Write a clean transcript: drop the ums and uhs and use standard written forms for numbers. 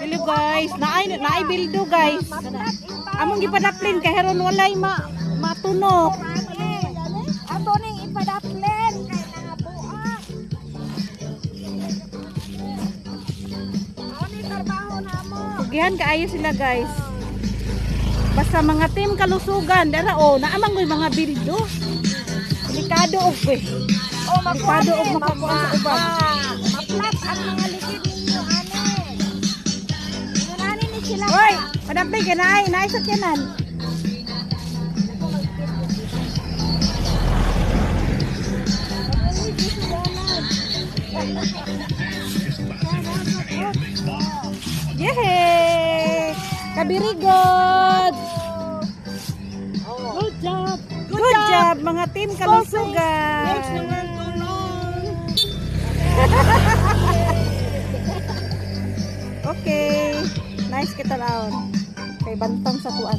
Hello guys, naay bildo guys. Among gipadaplin kay heron walay matunok. Ato ning ipadaplen kay nangabuak. Ano ni trabaho namo? Pugihan kaayo sila guys. Basta mga team kalusugan, dara naamang may mga bildo. Delikado og eh. Oh, Delikado og makakuha sa uban. Maplat ang mga likid ninyo ane. Ngunani ni sila. Hoy, padaplin kay naay sa kanan. Yehey! Kabirigod! Good job. Good job mga team kalusugan! Next naman tulong. Okay. Nice kita laon. Kay bantang sa tuan.